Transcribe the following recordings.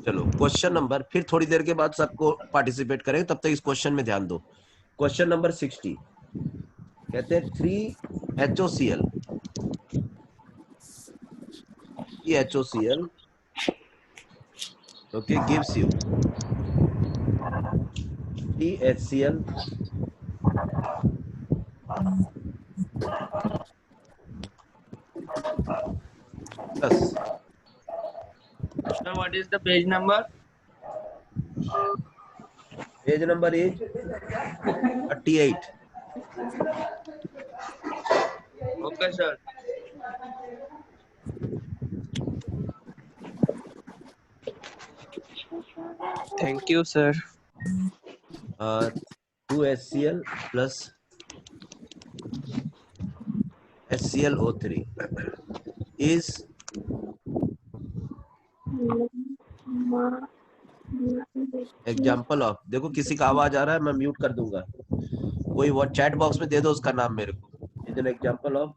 चलो question number, फिर थोड़ी देर के बाद सबको पार्टिसिपेट करेंगे, तब तक इस क्वेश्चन में ध्यान दो। क्वेश्चन नंबर 60 कहते हैं 3HOCl, HOCl okay gives you 3HCl plus, So what is the page number? page number is 38. Okay, sir. Thank you, sir. 2HCl plus HClO3 is example of, देखो किसी का आवाज आ रहा है, मैं म्यूट कर दूंगा, कोई वो चैट बॉक्स में दे दो उसका नाम मेरे को। Is an example of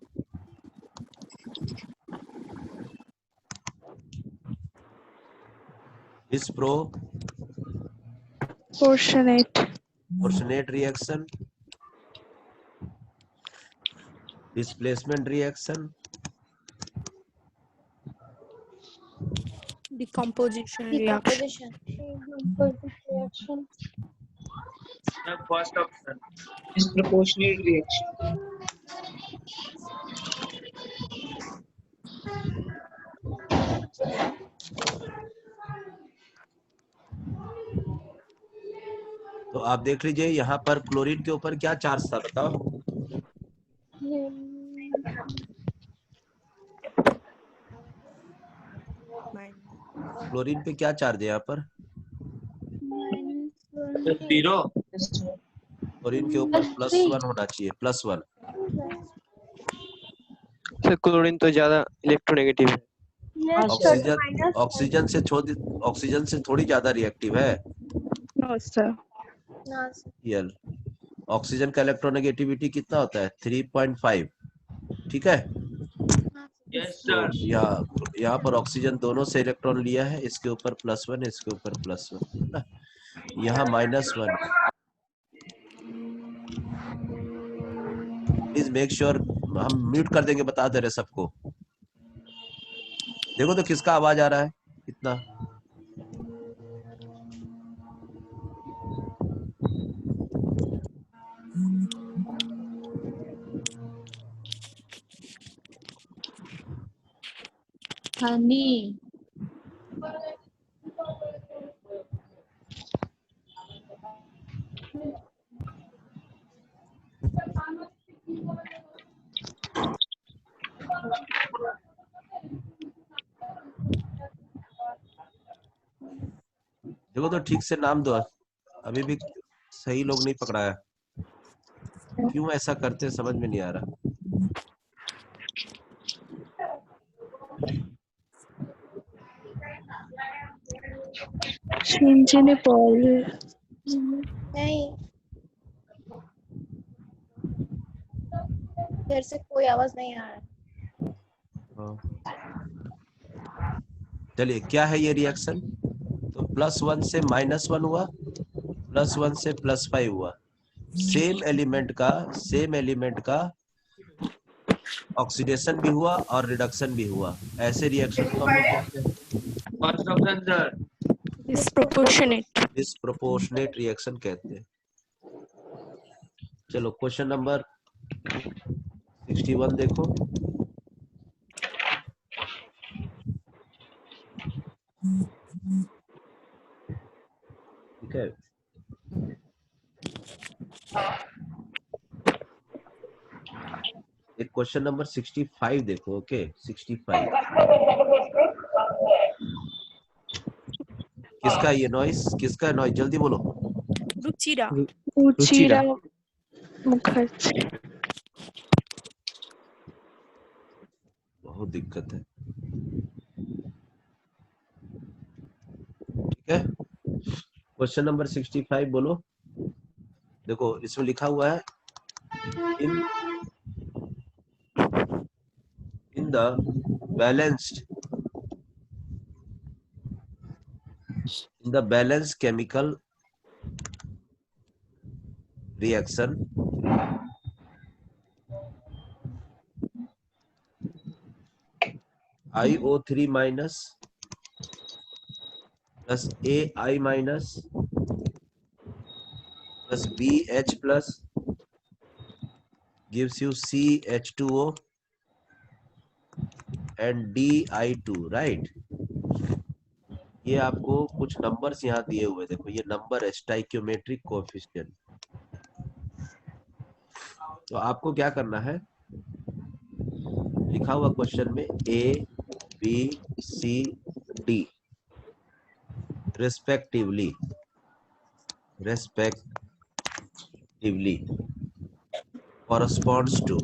disproportionate reaction, displacement reaction, Decomposition reaction. The first option is proportionate reaction. तो आप देख लीजिए यहाँ पर क्लोरीन के ऊपर क्या चार्ज था बताओ। क्लोरीन पे क्या चार्ज है यहाँ पर? 0. क्लोरीन के ऊपर +1 होना चाहिए, +1। सर क्लोरीन तो ज्यादा इलेक्ट्रोनेगेटिव है। ऑक्सीजन से थोड़ी ज्यादा रिएक्टिव है। No, sir. यल ऑक्सीजन का इलेक्ट्रोनेगेटिविटी कितना होता है? 3.5। ठीक है। Yes, तो sir. यहाँ पर ऑक्सीजन दोनों से इलेक्ट्रॉन लिया है, इसके ऊपर +1, इसके ऊपर +1, यहाँ -1। प्लीज मेक श्योर, हम म्यूट कर देंगे, बता दे रहे सबको। देखो तो किसका आवाज आ रहा है इतना। हनी देखो तो ठीक से नाम दो, अभी भी सही लोग नहीं पकड़ाया, क्यों ऐसा करते समझ में नहीं आ रहा। नहीं, इधर से कोई आवाज नहीं आ रहा। चलिए क्या है ये रिएक्शन? तो +1 से -1 हुआ, +1 से +5 हुआ। सेम एलिमेंट का ऑक्सीडेशन भी हुआ और रिडक्शन भी हुआ। ऐसे रिएक्शन को हम लोग कहते हैं First option, sir. Disproportionate reaction कहते हैं। चलो क्वेश्चन नंबर 61 देखो। ठीक है, एक क्वेश्चन नंबर 65 देखो। ओके 65 किसका ये नॉइस, किसका नॉइस, जल्दी बोलो। रुचिरा मुखर्जी। बहुत दिक्कत है। ठीक है, क्वेश्चन नंबर 65 बोलो। देखो इसमें लिखा हुआ है in the balanced in the balanced chemical reaction, IO3 minus plus AI minus plus BH plus gives you CH2O and DI2, right? ये आपको कुछ नंबर्स यहाँ दिए हुए, देखो ये नंबर है स्टाइकियोमेट्रिक कोएफिशिएंट। तो आपको क्या करना है, लिखा हुआ क्वेश्चन में A, B, C, D respectively corresponds to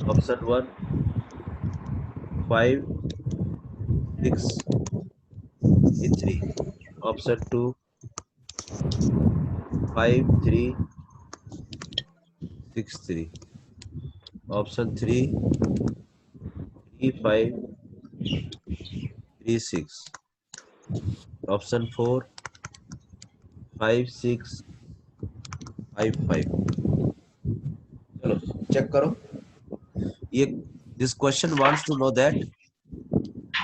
option 1 5, 6, 3, option 2 5, 3, 6, 3, option 3 3, 5, 3, 6, option 4 5, 6, 5, 5। चलो चेक करो ये। This question wants to know that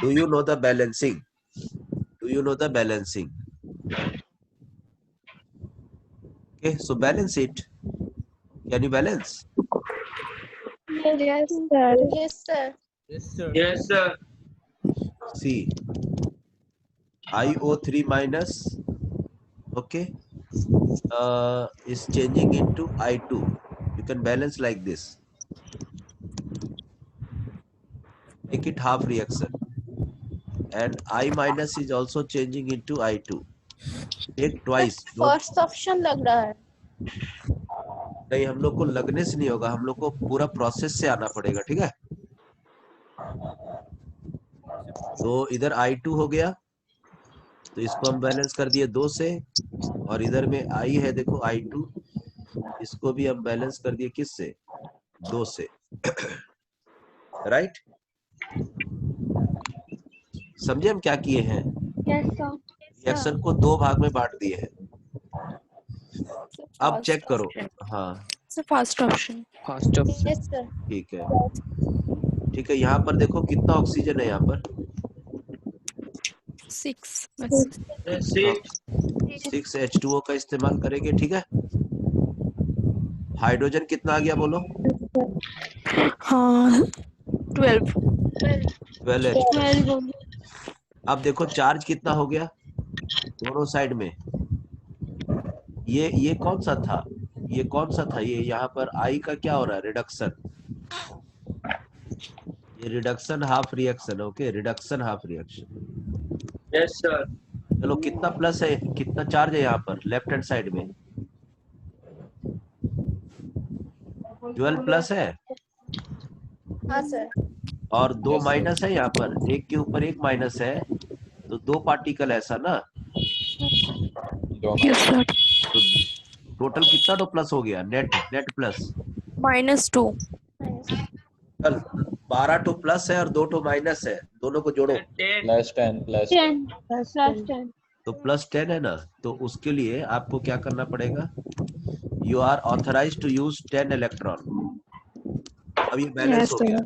do you know the balancing, okay, so balance it. Can you balance? Yes, sir. Yes, sir. Yes, sir. See, IO3 minus, okay, is changing into I2. You can balance like this. Make it half reaction. And I minus is also changing into I2. Take twice. First option लग रहा है। नहीं, हम लोग को लगने से नहीं होगा, हम लोग को पूरा प्रोसेस से आना पड़ेगा, ठीक है। तो इधर I2 हो गया, तो इसको हम बैलेंस कर दिए 2 से, और इधर में I है देखो I2, इसको भी हम बैलेंस कर दिए किस से, 2 से, राइट। समझे हम क्या किए हैं? Yes sir. रिएक्शन को 2 भाग में बांट दिए हैं। अब चेक करो। हाँ फर्स्ट ऑप्शन। Yes sir. ठीक है, ठीक है। यहाँ पर देखो कितना ऑक्सीजन है, यहाँ पर 6 H2O का इस्तेमाल करेंगे, ठीक है। हाइड्रोजन कितना आ गया बोलो? हाँ 12 H2O। अब देखो चार्ज कितना हो गया दोनों साइड में। ये कौन सा था, ये कौन सा था, ये यहाँ पर I का क्या हो रहा है, रिडक्शन। ये reduction half reaction, okay, reduction half reaction. Yes, sir. चलो कितना प्लस है, कितना चार्ज है यहाँ पर लेफ्ट हैंड साइड में? 12 प्लस है हाँ सर। और 2 माइनस है यहाँ पर, एक के ऊपर एक माइनस है, तो 2 पार्टिकल ऐसा ना, यस सर। तो टोटल कितना तो प्लस हो गया, नेट प्लस -2 चल 12 तो प्लस है और 2 तो माइनस है, दोनों को जोड़ो 10. +10 तो +10 है ना। तो उसके लिए आपको क्या करना पड़ेगा, you are authorized to use 10 electron. अब ये बैलेंस हो गया,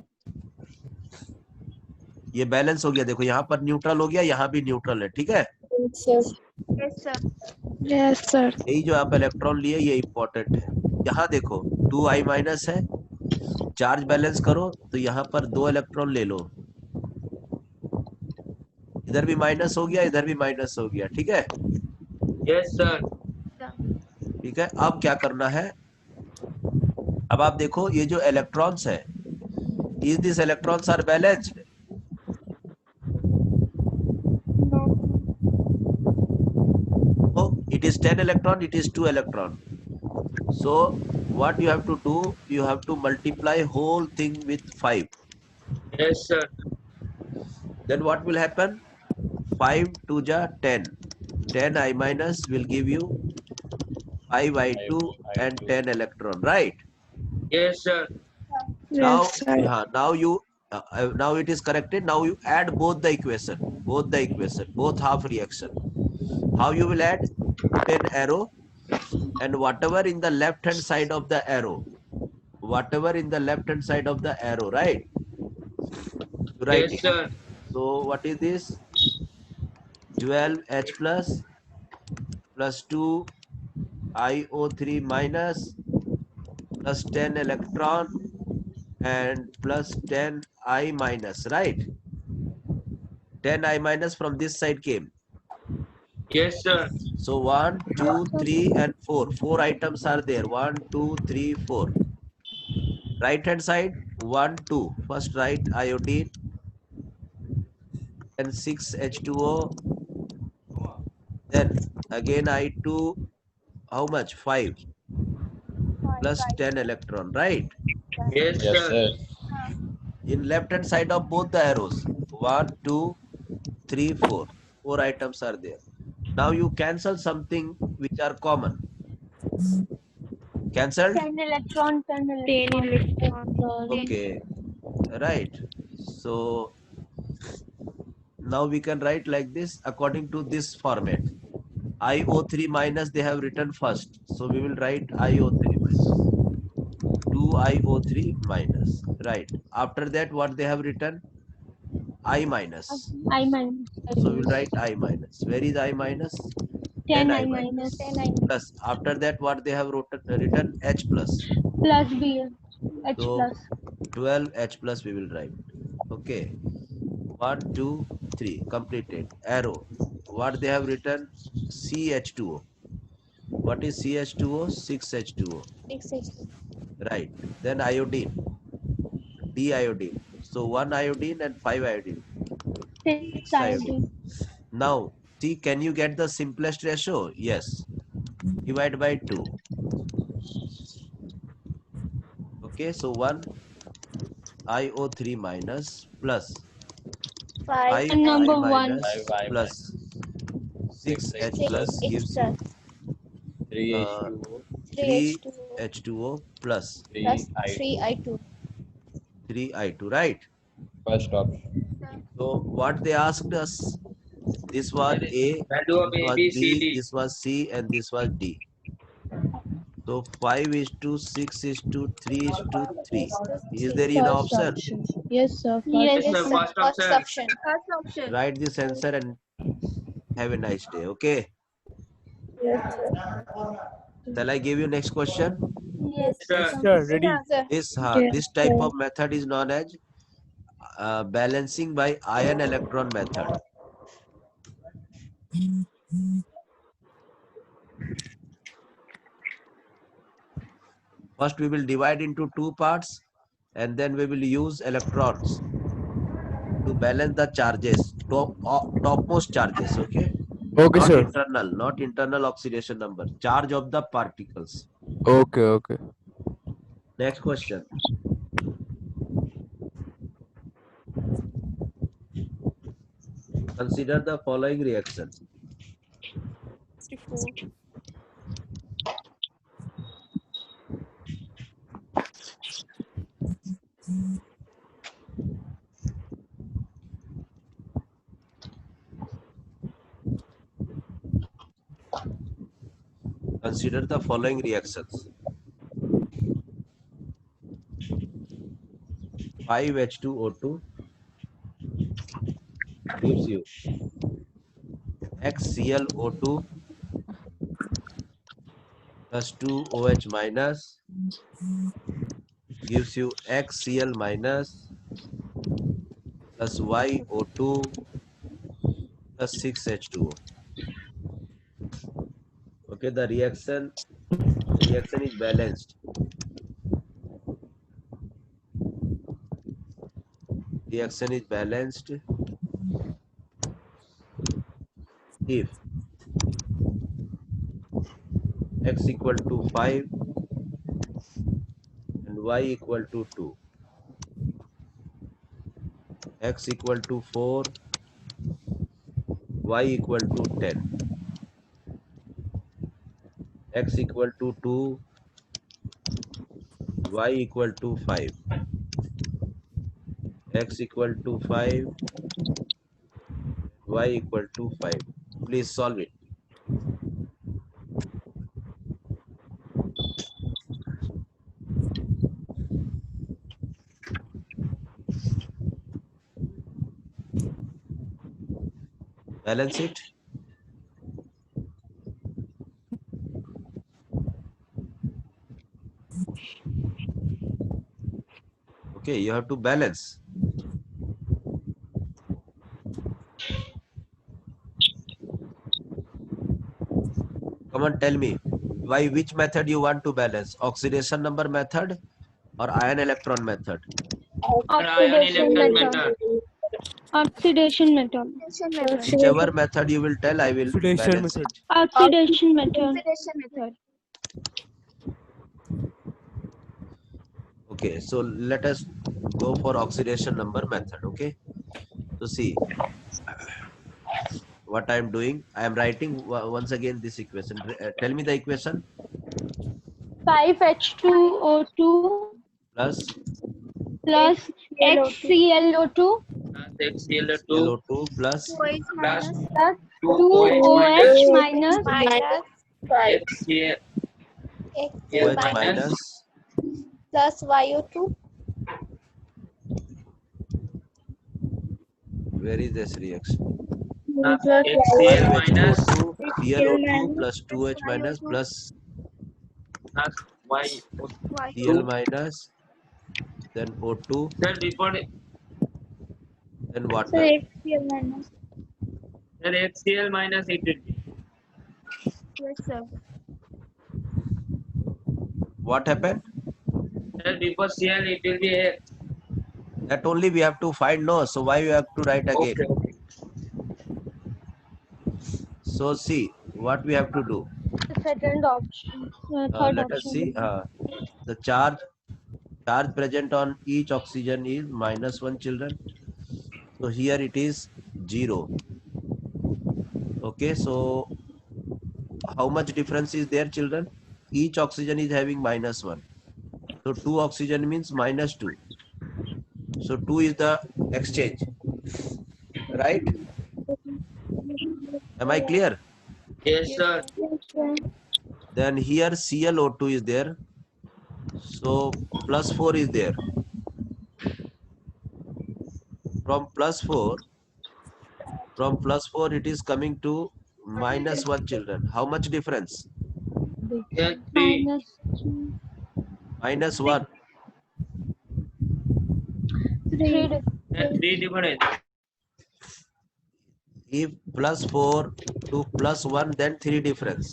ये बैलेंस हो गया। देखो यहाँ पर न्यूट्रल हो गया, यहाँ भी न्यूट्रल है, ठीक है। Yes sir. यही जो आप इलेक्ट्रॉन लिए ये इम्पोर्टेंट है। यहाँ देखो 2I माइनस है, चार्ज बैलेंस करो तो यहाँ पर 2 इलेक्ट्रॉन ले लो, इधर भी माइनस हो गया, इधर भी माइनस हो गया, ठीक है। Yes, sir. ठीक है, अब क्या करना है, अब आप देखो ये जो इलेक्ट्रॉन्स है, is this electrons are balanced? It is 10 electron, it is 2 electron. So what you have to do, you have to multiply whole thing with 5. Yes, sir. Then what will happen? 5 to ja 10. 10 I minus will give you 5 I2 and 10 electron, right? Yes, sir. Now, Yes, sir. now you Now it is corrected. Now you add both the equation, both half reaction. How you will add? Put an arrow, and whatever in the left hand side of the arrow, right? You write Yes, it. sir. So what is this? 12H plus 2 IO3 minus plus 10 electron and plus 10 I minus, right? 10 I minus from this side came. Yes, sir. So 1, 2, 3, and 4. 4 items are there. 1, 2, 3, 4. Right hand side 1, 2. First write iodine and 6H2O. Then again I2, how much? 5 plus 10 electron, right? Yes, Yes, sir. sir. In left hand side of both the arrows, 1, 2, 3, 4. 4 items are there. Now you cancel something which are common. Cancelled? 10 electron, 10 10 electron. electron. Okay, right. So now we can write like this according to this format. IO3 minus they have written first. So we will write IO3 minus. 2IO3 minus. Right. After that, what they have written? I minus. I minus. So we'll write I minus. Where is I minus? 10 I I minus. minus. 10 I Plus. After that, what they have written? H plus. plus B. H So plus. 12H plus we will write. Okay. 1, 2, 3. Completed. Arrow. What they have written? CH2O. What is CH2O? 6H2O. 6 Right. Then iodine. D-iodine. So 1 iodine and 5 iodine. 6 iodine. Now, see, can you get the simplest ratio? Yes. Divide by 2. Okay, so 1 IO3 minus plus 5 And number I 1. minus 5 I plus 6H 6H plus gives you 3H2O 3H2O plus 3I2. 3I2, right? First option. So what they asked us, this was A, Value of this A, was B, C, B, D. this was C, and this was D. So 5 is to 6 is to 3 is to 3. Is there in First option? option. Yes, sir. Yes, Yes, sir. sir. First option. Write this answer and have a nice day. Okay. Shall I give you next question? Yes, Sir. Sir, ready? This type of method is known as balancing by ion electron method. First we will divide into two parts and then we will use electrons to balance the charges, topmost charges, okay? Okay, sir. Not internal oxidation number, charge of the particles. Okay, okay. Next question. Consider the following reaction. 64. Consider the following reactions. 5H2O2 gives you HClO2 plus 2OH minus gives you HCl minus plus YO2 plus 6H2O. Okay, the reaction is balanced. Reaction is balanced if X equal to 5 and Y equal to 2. X equal to 4, Y equal to 10. X equal to 2, Y equal to 5. X equal to 5, Y equal to 5. Please solve it. Balance it. Okay, you have to balance. Come on, tell me. Why, which method you want to balance? Oxidation number method or ion electron method? Ion electron method. Oxidation method. Whichever method you will tell, I will Oxidation balance method. it. Oxidation method. Okay, so let us go for oxidation number method. Okay, so see what I am doing. I am writing once again this equation. Tell me the equation. 5H2O2 Plus plus XClO2 XCl2 ClO2 plus plus plus 2OH 2OH minus minus HCl HCl OH minus minus plus YO2 where is this reaction? HCl minus 5H2O2 ClO2 plus 2H minus plus Y. Cl minus, then O2, Sir, before then water. HCl minus it will be. What happened? Sir, before Cl it will be H. That only we have to find, no? So why you have to write again? Okay. So see what we have to do. second option. Third Let us option. see. The charge present on each oxygen is -1, children. So here it is 0. Okay, so how much difference is there, children? Each oxygen is having -1. So 2 oxygen means -2. So 2 is the exchange, right? Am I clear? Yes, sir. Then here ClO2 is there. So +4 is there. From +4 it is coming to -1, children. How much difference? Yes, 3. -1. Three. Yes, 3 difference. If +4 to +1, then 3 difference.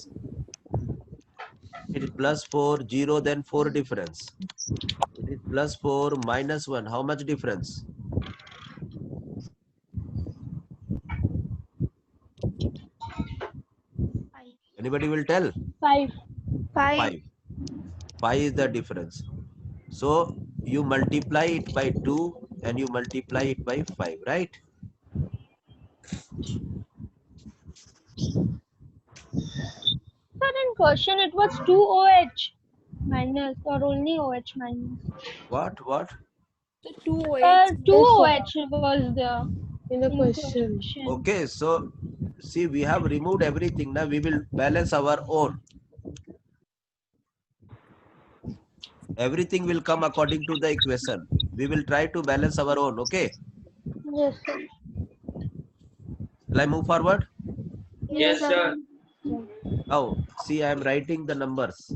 It is +4, 0, then 4 difference. It is +4, -1. How much difference? Anybody will tell? 5. 5. 5 is the difference. So you multiply it by 2 and you multiply it by 5, right? But in question it was 2OH minus or only OH minus. What? 2OH was there In the question. Okay, so see, we have removed everything. Now we will balance our own. Everything will come according to the equation. We will try to balance our own. Okay. Yes, sir. Shall I move forward? Yes, sir. Now, see, I am writing the numbers.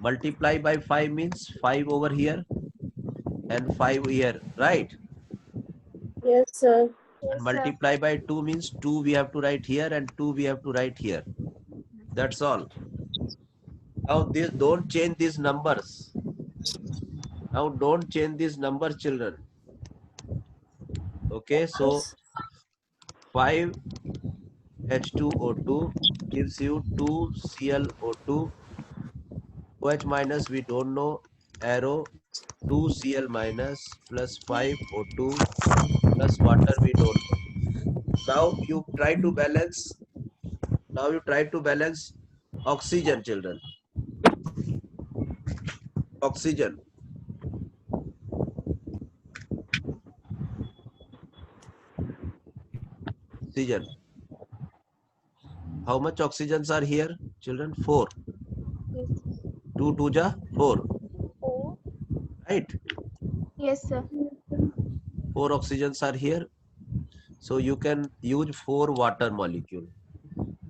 Multiply by 5 means 5 over here and 5 here, right? Yes, sir. And multiply by 2 means 2 we have to write here and 2 we have to write here. That's all. Now, this don't change these numbers. Now, don't change these numbers, children. Okay, so 5 H2O2 gives you 2 ClO2. OH minus we don't know, arrow 2 Cl minus plus 5 O2 plus water we don't know. Now you try to balance. Now you try to balance oxygen, children. Oxygen. oxygen. How much oxygens are here, children? 4. 2 2 ja 4. 4. Right? Yes, sir. 4 oxygens are here. So you can use 4 water molecule.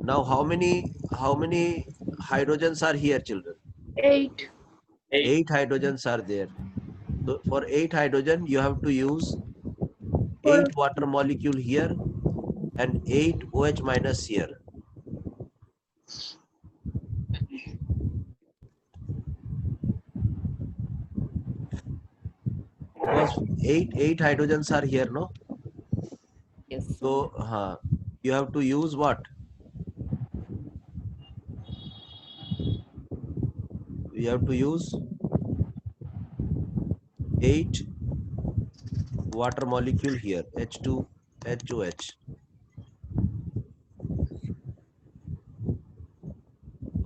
Now how many hydrogens are here, children? 8. 8 hydrogens are there. So for 8 hydrogen, you have to use 8 water molecule here and 8 OH minus here. Because 8 hydrogens are here, no? Yes, sir. So you have to use what? You have to use 8 water molecule here, H2HOH.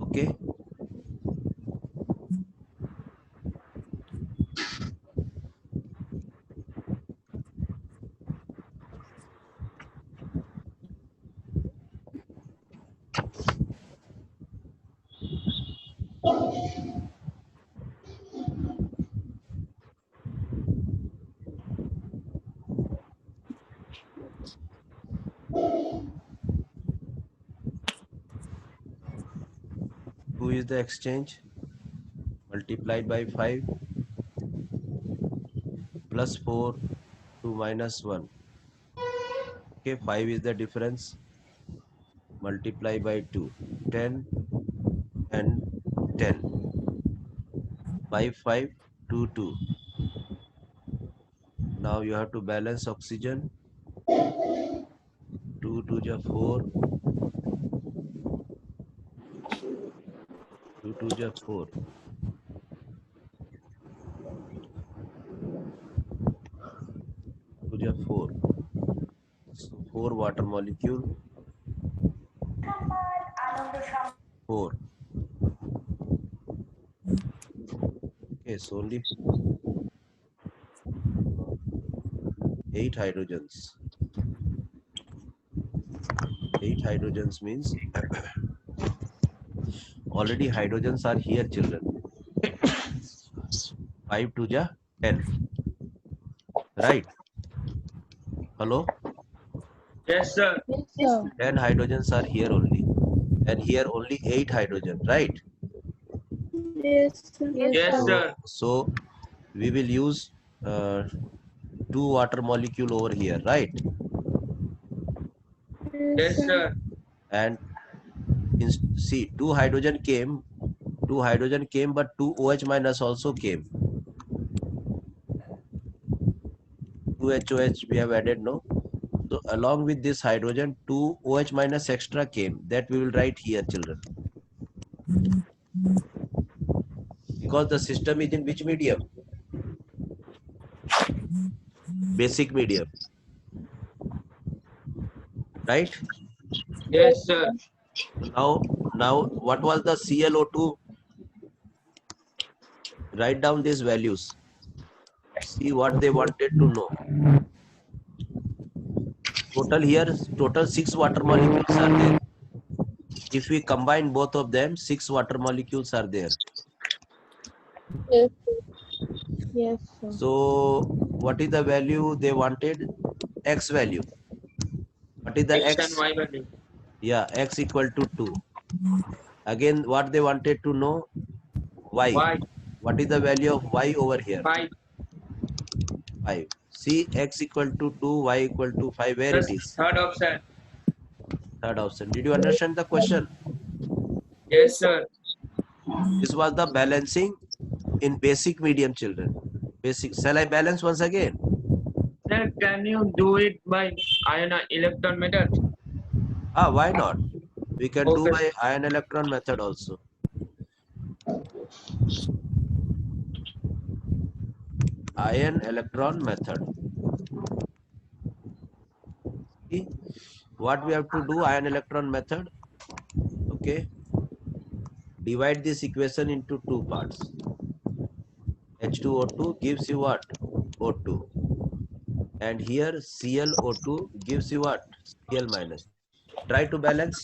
Okay. Who is the exchange? Multiplied by 5 plus 4 to minus 1. Okay, 5 is the difference. Multiply by 2. 10 and 10. 5 5 2 2. Now you have to balance oxygen. 2 2 ja 4. 2 2 ja 4. 2 ja 4. So 4 water molecule. 4. Okay, so only 8 hydrogens. 8 hydrogens means already hydrogens are here, children. 5 2 ja 10. Right? Hello? Yes, sir. Yes, sir. 10 hydrogens are here only. And here only 8 hydrogen, right? Yes, sir. Yes, sir. So we will use 2 water molecule over here, right? Yes, sir. And see, 2 hydrogen came, but 2 OH minus also came. 2 HOH we have added, no? So along with this hydrogen, 2 OH minus extra came. That we will write here, children. Because the system is in which medium? Basic medium. Right? Yes, sir. Now what was the ClO2? Write down these values. See what they wanted to know. Total 6 water molecules are there. If we combine both of them, 6 water molecules are there. Yes, yes, sir. So what is the value they wanted? X value. What is the X X? and Y value. Yeah, X equal to 2. Again, what they wanted to know? Y. Y. What is the value of Y over here? 5. 5. See, X equal to 2, Y equal to 5. Where it is? Third option. Third option. Did you understand the question? Yes, sir. This was the balancing in basic medium, children. Basic. Shall I balance once again? Sir, can you do it by ion electron method? Why not? We can do Okay. by ion electron method also. Ion electron method. See, what we have to do? Ion electron method. Okay. Divide this equation into 2 parts. H2O2 gives you what? O2. and here ClO2 gives you what? Cl minus. Try to balance.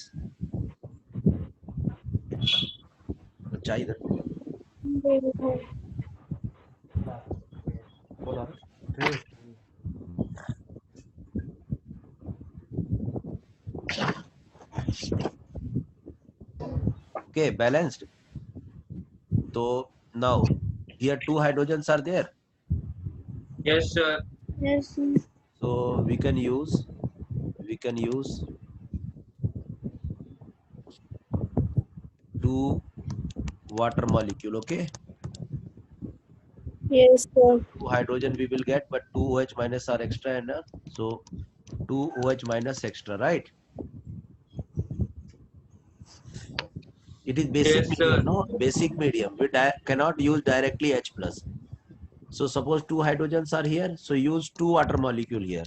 अच्छा इधर बोला okay, balanced. So now here two hydrogens are there. Yes, sir. Yes, sir. So we can use two water molecule. Okay, Yes, sir. two hydrogen we will get, but two OH minus are extra, and so two OH minus extra, right? It is basic Yes, sir. medium, no? Basic medium. We cannot use directly H plus. So suppose two hydrogens are here, so use two water molecule here.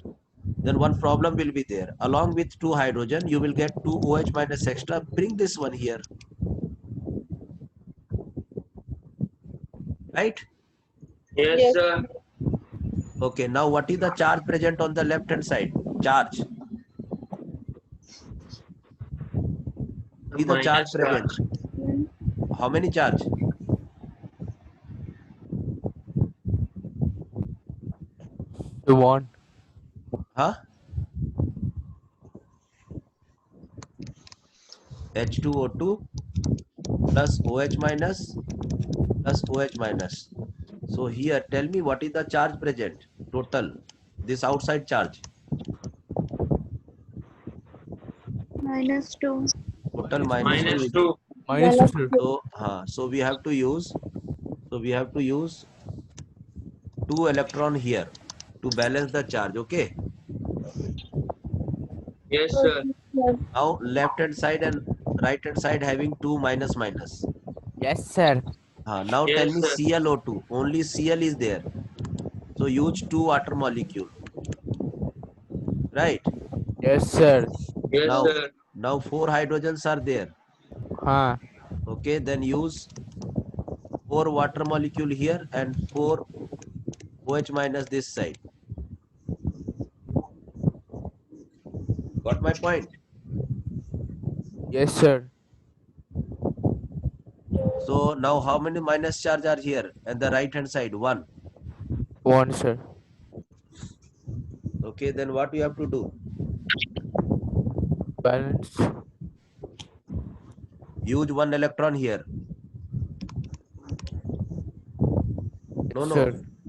Then one problem will be there. Along with two hydrogen, you will get two OH minus extra. Bring this one here. Right? Yes, Yes. sir. Okay, now what is the charge present on the left hand side? Charge. What is the charge Minus present? How many charge? The one. Huh? H2O2 plus OH minus plus OH minus. So here tell me what is the charge present total, this outside charge, -2. total minus -2 is 2. Minus two, sir. so we have to use two electron here to balance the charge. Okay, Yes, sir. now left hand side and right hand side having two minus minus. Yes, sir. Now Yes, tell me sir. ClO2, only Cl is there, so use two water molecule, right? Yes, sir. Yes, Now sir. now four hydrogens are there. Huh. Okay, then use four water molecule here and four OH minus this side. Got my point? Yes, sir. So now how many minus charge are here and the right hand side? One. One, sir. Okay, then what you have to do? Balance. Use one electron here. No, no. Sir.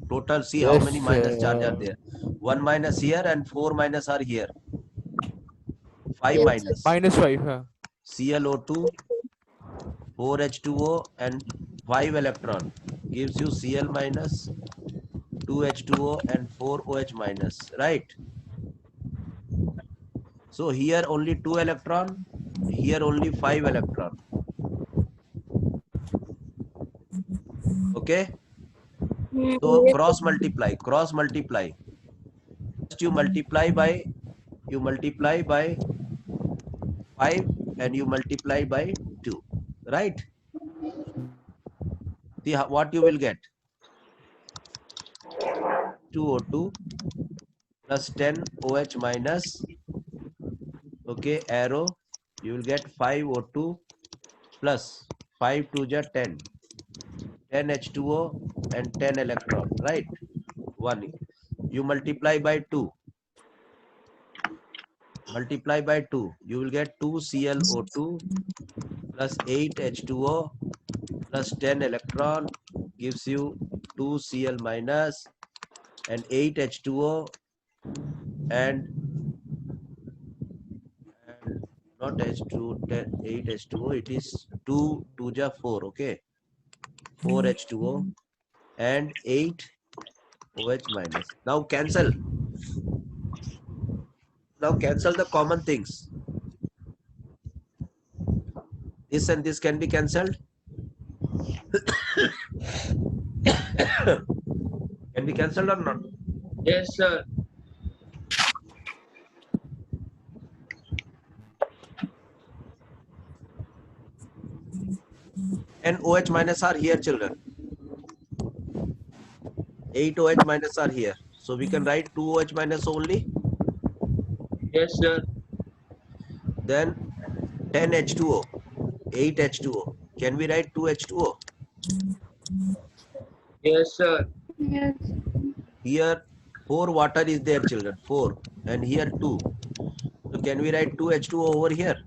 Total, see Yes, how many minus charge are sir. there. One minus here and four minus are here. Five Yes. minus. -5, huh? ClO2, 4H2O and 5 electron gives you Cl minus, 2H2O and 4OH minus, right? So here only 2 electron, here only 5 electron. Okay? So cross multiply. Just you multiply by 5 and you multiply by 2, right? See what you will get. 2O2 plus 10 OH minus, okay, arrow, you will get 5O2 plus 5 to the 10 H2O and 10 electron, right? 1. You multiply by 2. You will get 2 ClO2 plus 8 H2O plus 10 electron gives you 2 Cl minus and 8 H2O and not H2, 8 H2O, it is 2 to the 4, okay? 4 H2O and 8 OH minus. Now cancel the common things. This and this can be cancelled. Can be cancelled or not? Yes, sir. And OH minus are here, children. 8 OH minus are here. So we can write 2OH minus only. Yes, sir. Then 10H2O, 8H2O. Can we write 2H2O? Yes, sir. Yes. Here 4 water is there, children, 4, and here 2. So can we write 2H2O over here?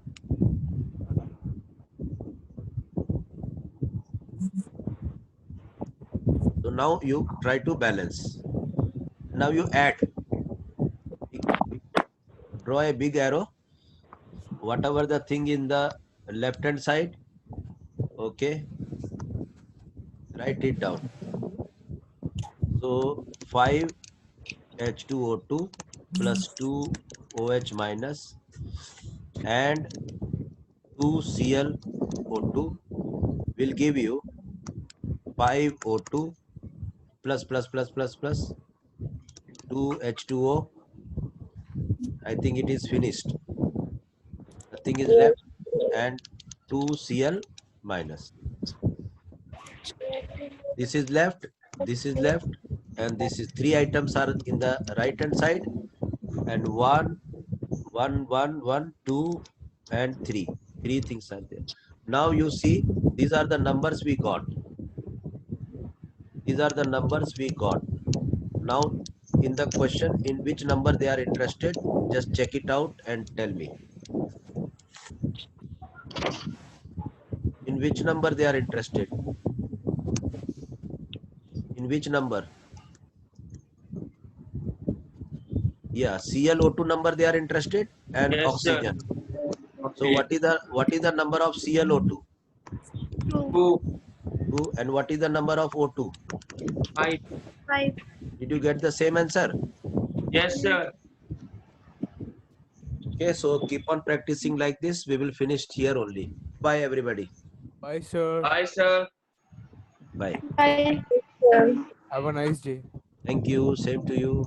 So now you try to balance. Now you add. Draw a big arrow. Whatever the thing in the left hand side, okay, write it down. So 5H2O2 plus 2OH minus and 2Cl O2 will give you 5O2 plus 2H2O. I think it is finished. Nothing is left, and 2Cl minus. This is left, and this is 3 items are in the right hand side, and 1, 2, and 3. 3 things are there. Now you see, these are the numbers we got. These are the numbers we got. Now in the question, in which number they are interested, just check it out and tell me. In which number they are interested? In which number? Yeah, ClO2 number they are interested, and Yes, sir. oxygen. So Okay. what is the number of ClO2? 2, 2. And what is the number of O2? 5. 5. Did you get the same answer? Yes, sir. Okay, so keep on practicing like this. We will finish here only. Bye everybody. Bye, sir. Bye, sir. Bye. Bye. Have a nice day. Thank you. Same to you.